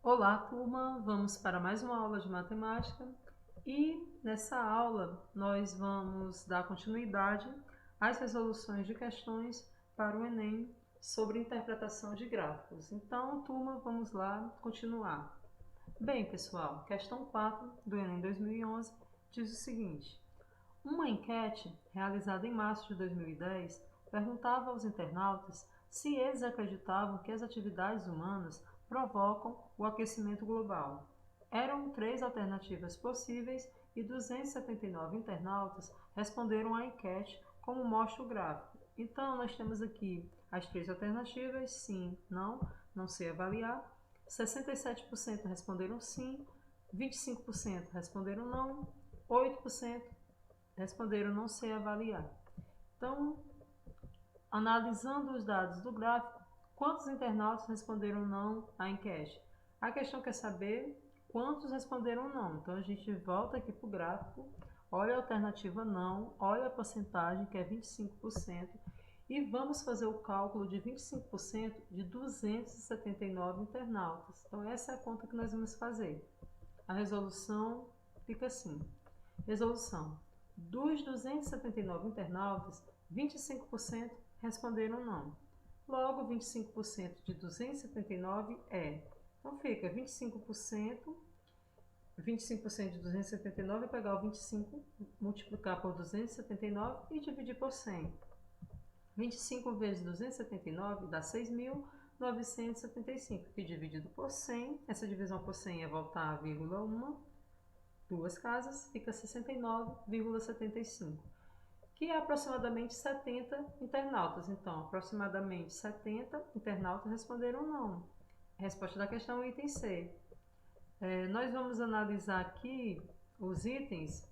Olá, turma! Vamos para mais uma aula de matemática e nessa aula nós vamos dar continuidade às resoluções de questões para o Enem sobre interpretação de gráficos. Então, turma, vamos lá continuar. Bem, pessoal, questão 4 do Enem 2011 diz o seguinte: uma enquete realizada em março de 2010 perguntava aos internautas se eles acreditavam que as atividades humanas provocam o aquecimento global. Eram três alternativas possíveis e 279 internautas responderam à enquete, como mostra o gráfico. Então, nós temos aqui as três alternativas: sim, não, não sei avaliar. 67% responderam sim, 25% responderam não, 8% responderam não sei avaliar. Então, analisando os dados do gráfico, quantos internautas responderam não à enquete? A questão quer saber quantos responderam não. Então, a gente volta aqui para o gráfico, olha a alternativa não, olha a porcentagem, que é 25%, e vamos fazer o cálculo de 25% de 279 internautas. Então, essa é a conta que nós vamos fazer. A resolução fica assim. Resolução: dos 279 internautas, 25% responderam não. Logo, 25% de 279 é. Então, fica 25%, 25% de 279 é pegar o 25, multiplicar por 279 e dividir por 100. 25 vezes 279 dá 6.975, que dividido por 100, essa divisão por 100 é voltar a vírgula 1, duas casas, fica 69,75, que é aproximadamente 70 internautas. Então, aproximadamente 70 internautas responderam não. Resposta da questão, item C. Nós vamos analisar aqui os itens.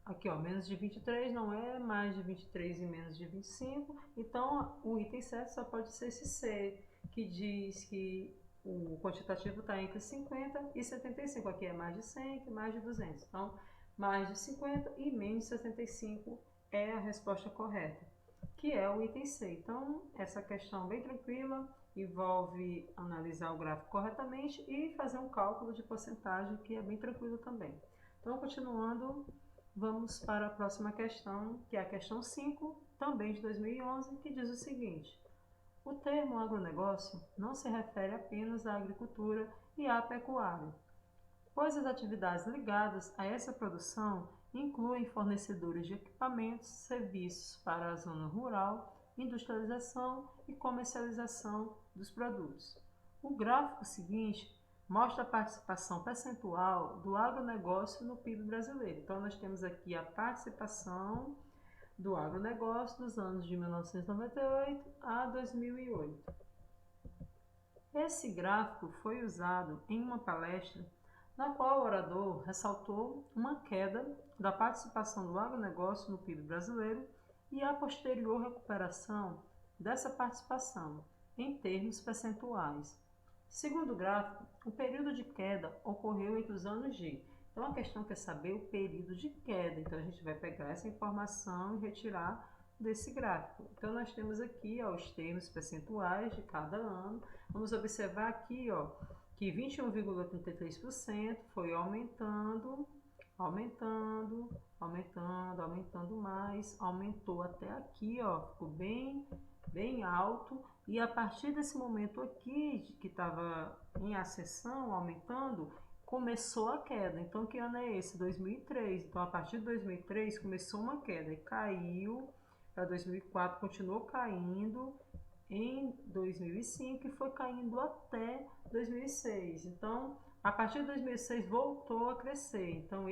Aqui, ó, menos de 23 não é, mais de 23 e menos de 25. Então, o item certo só pode ser esse C, que diz que o quantitativo está entre 50 e 75. Aqui é mais de 100, aqui é mais de 200. Então, mais de 50 e menos de 75 é a resposta correta, que é o item C. Então, essa questão bem tranquila, envolve analisar o gráfico corretamente e fazer um cálculo de porcentagem, que é bem tranquilo também. Então, continuando, vamos para a próxima questão, que é a questão 5, também de 2011, que diz o seguinte: o termo agronegócio não se refere apenas à agricultura e à pecuária, pois as atividades ligadas a essa produção incluem fornecedores de equipamentos, serviços para a zona rural, industrialização e comercialização dos produtos. O gráfico seguinte mostra a participação percentual do agronegócio no PIB brasileiro. Então, nós temos aqui a participação do agronegócio dos anos de 1998 a 2008. Esse gráfico foi usado em uma palestra na qual o orador ressaltou uma queda da participação do agronegócio no PIB brasileiro e a posterior recuperação dessa participação em termos percentuais. Segundo o gráfico, o período de queda ocorreu entre os anos de. Então, a questão quer saber o período de queda. Então, a gente vai pegar essa informação e retirar desse gráfico. Então, nós temos aqui, ó, os termos percentuais de cada ano. Vamos observar aqui, ó, que 21,33% foi aumentando, aumentando, aumentando, aumentando mais, aumentou até aqui, ó, ficou bem alto, e a partir desse momento aqui, que estava em ascensão, aumentando, começou a queda. Então, que ano é esse? 2003. Então, a partir de 2003 começou uma queda e caiu para 2004, continuou caindo em 2005 e foi caindo até 2006. Então, a partir de 2006 voltou a crescer. Então,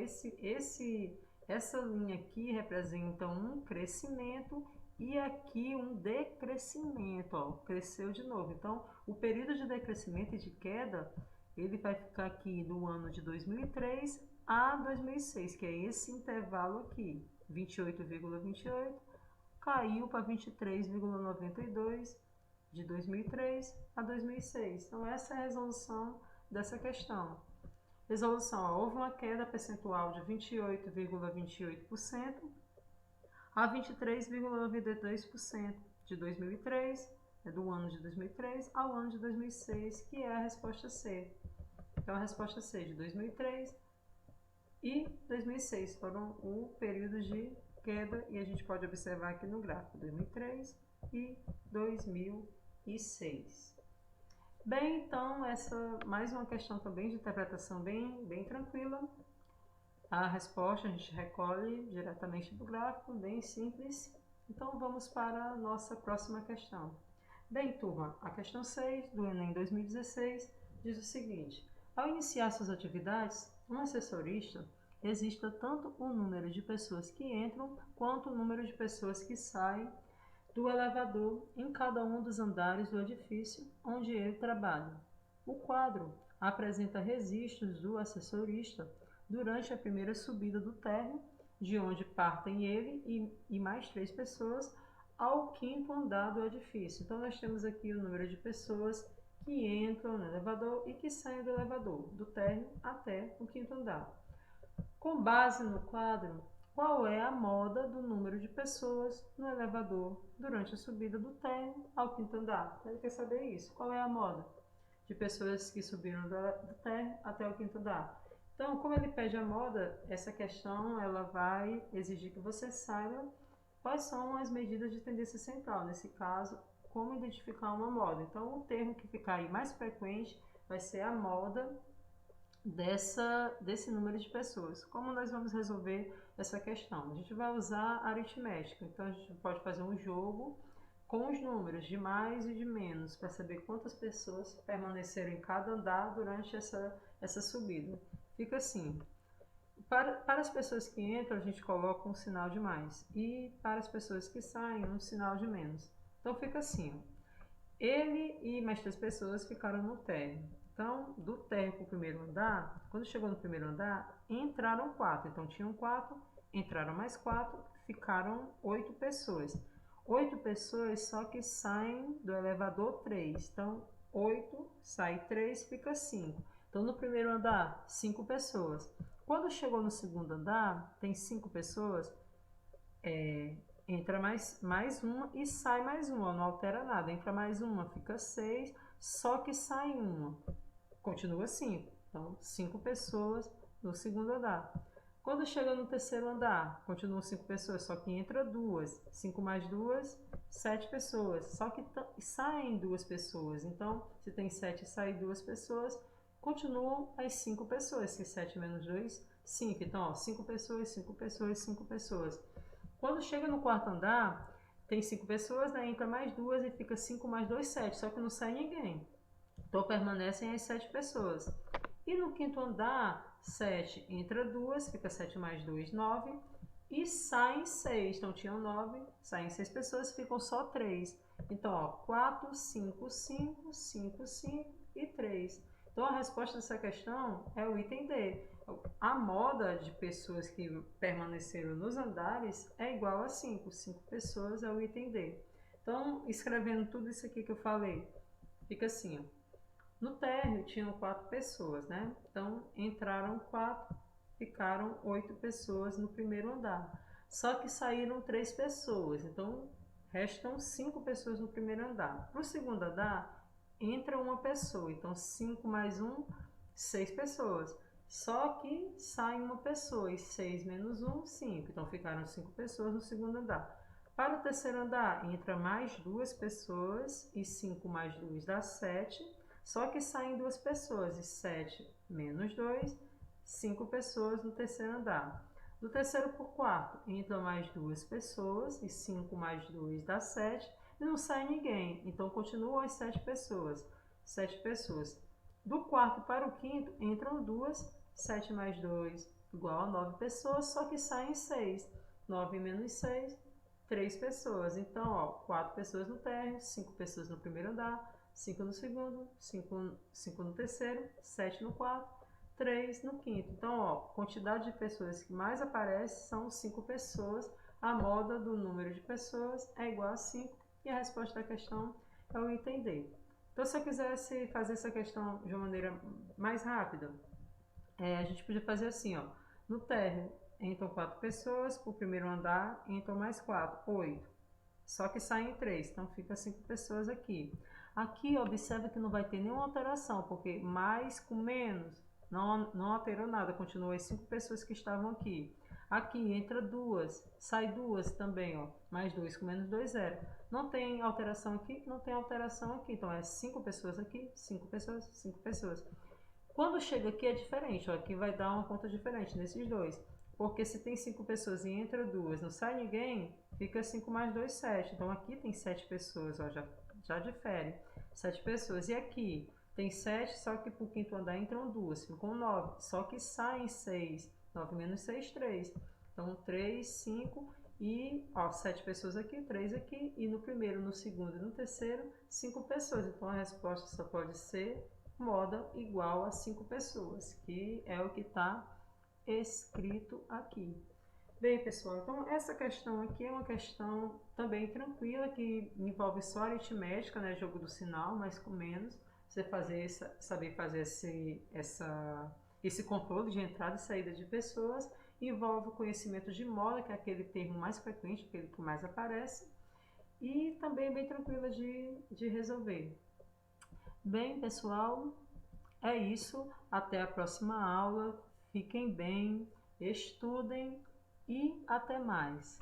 essa linha aqui representa um crescimento e aqui um decrescimento, ó, cresceu de novo. Então, o período de decrescimento e de queda, ele vai ficar aqui do ano de 2003 a 2006, que é esse intervalo aqui, 28,28, caiu para 23,92 de 2003 a 2006. Então, essa é a resolução dessa questão. Resolução: ó, houve uma queda percentual de 28,28% a 23,92% de 2003, do ano de 2003 ao ano de 2006, que é a resposta C. Então a resposta C de 2003 e 2006 foram o período de queda, e a gente pode observar aqui no gráfico 2003 e 2006. Bem, então essa mais uma questão também de interpretação bem tranquila. A resposta a gente recolhe diretamente do gráfico, bem simples. Então vamos para a nossa próxima questão. Bem, turma, a questão 6 do Enem 2016 diz o seguinte: ao iniciar suas atividades, um assessorista exista tanto o número de pessoas que entram quanto o número de pessoas que saem do elevador em cada um dos andares do edifício onde ele trabalha. O quadro apresenta registros do assessorista durante a primeira subida do térreo, de onde partem ele e mais 3 pessoas ao 5º andar do edifício. Então nós temos aqui o número de pessoas que entram no elevador e que saem do elevador, do térreo até o 5º andar. Com base no quadro, qual é a moda do número de pessoas no elevador durante a subida do térreo ao 5º andar? Ele quer saber isso. Qual é a moda de pessoas que subiram do térreo até o 5º andar? Então, como ele pede a moda, essa questão ela vai exigir que você saiba quais são as medidas de tendência central. Nesse caso, como identificar uma moda. Então, o termo que ficar aí mais frequente vai ser a moda desse número de pessoas. Como nós vamos resolver essa questão? A gente vai usar aritmética, então a gente pode fazer um jogo com os números de mais e de menos para saber quantas pessoas permaneceram em cada andar durante essa subida. Fica assim: para as pessoas que entram a gente coloca um sinal de mais e para as pessoas que saem um sinal de menos. Então fica assim: ele e mais 3 pessoas ficaram no térreo. Então, do térreo para o primeiro andar, quando chegou no primeiro andar, entraram 4. Então, tinham 4, entraram mais 4, ficaram 8 pessoas. 8 pessoas, só que saem do elevador 3. Então, 8, sai 3, fica 5. Então, no primeiro andar, 5 pessoas. Quando chegou no segundo andar, tem 5 pessoas, entra mais uma e sai mais uma, não altera nada. Entra mais uma, fica 6, só que sai uma. Continua 5. Então, 5 pessoas no segundo andar. Quando chega no terceiro andar, continuam 5 pessoas, só que entra 2. 5 mais 2, 7 pessoas. Só que saem 2 pessoas. Então, se tem 7 e saem 2 pessoas, continuam as 5 pessoas. Se 7 menos 2, 5. Então, 5 pessoas, 5 pessoas, 5 pessoas. Quando chega no quarto andar, tem 5 pessoas, né? Entra mais 2 e fica 5 mais 2, 7. Só que não sai ninguém. Então, permanecem as 7 pessoas. E no quinto andar, 7 entra 2, fica 7 mais 2, 9. E saem 6. Então, tinham 9, saem 6 pessoas, ficam só 3. Então, ó, 4, 5, 5, 5, 5 e 3. Então, a resposta dessa questão é o item D. A moda de pessoas que permaneceram nos andares é igual a 5. 5 pessoas é o item D. Então, escrevendo tudo isso aqui que eu falei, fica assim, ó. No térreo tinham 4 pessoas, né? Então, entraram 4, ficaram 8 pessoas no primeiro andar. Só que saíram 3 pessoas, então restam 5 pessoas no primeiro andar. Para o segundo andar, entra uma pessoa, então 5 mais 1, 6 pessoas. Só que sai uma pessoa, e 6 menos 1, 5. Então, ficaram 5 pessoas no segundo andar. Para o terceiro andar, entra mais 2 pessoas, e 5 mais 2 dá 7. Só que saem 2 pessoas, e 7 menos 2, 5 pessoas no terceiro andar. Do terceiro para o quarto, entram mais 2 pessoas, e 5 mais 2 dá 7, e não sai ninguém. Então, continuam as 7 pessoas. 7 pessoas. Do quarto para o quinto, entram 2, 7 mais 2 igual a 9 pessoas, só que saem 6. 9 menos 6, 3 pessoas. Então, ó, 4 pessoas no térreo, 5 pessoas no primeiro andar, 5 no segundo, 5 no terceiro, 7 no quarto, 3 no quinto. Então, ó, quantidade de pessoas que mais aparece são 5 pessoas. A moda do número de pessoas é igual a 5 e a resposta da questão é o item D. Então, se eu quisesse fazer essa questão de uma maneira mais rápida, a gente podia fazer assim, ó. No térreo entram 4 pessoas, para o primeiro andar entram mais 4, 8. Só que saem 3, então fica 5 pessoas aqui. Aqui, observa que não vai ter nenhuma alteração, porque mais com menos não alterou nada, continua as 5 pessoas que estavam aqui. Aqui entra 2, sai 2 também, ó, mais 2 com menos 2, 0. Não tem alteração aqui, não tem alteração aqui, então é 5 pessoas aqui, 5 pessoas, 5 pessoas. Quando chega aqui é diferente, ó, aqui vai dar uma conta diferente nesses dois, porque se tem 5 pessoas e entra 2, não sai ninguém, fica 5 mais 2, 7. Então aqui tem 7 pessoas, ó, já difere. 7 pessoas. E aqui tem 7, só que para o quinto andar entram 2, ficam 9. Só que saem 6. 9 menos 6, 3. Então 3, 5 e ó, 7 pessoas aqui, 3 aqui. E no primeiro, no segundo e no terceiro, 5 pessoas. Então a resposta só pode ser moda igual a 5 pessoas, que é o que está escrito aqui. Bem, pessoal, então essa questão aqui é uma questão também tranquila, que envolve só aritmética, né, jogo do sinal, mas com menos. Você saber fazer esse controle de entrada e saída de pessoas, envolve o conhecimento de moda, que é aquele termo mais frequente, aquele que mais aparece, e também é bem tranquila de resolver. Bem, pessoal, é isso. Até a próxima aula. Fiquem bem, estudem e até mais.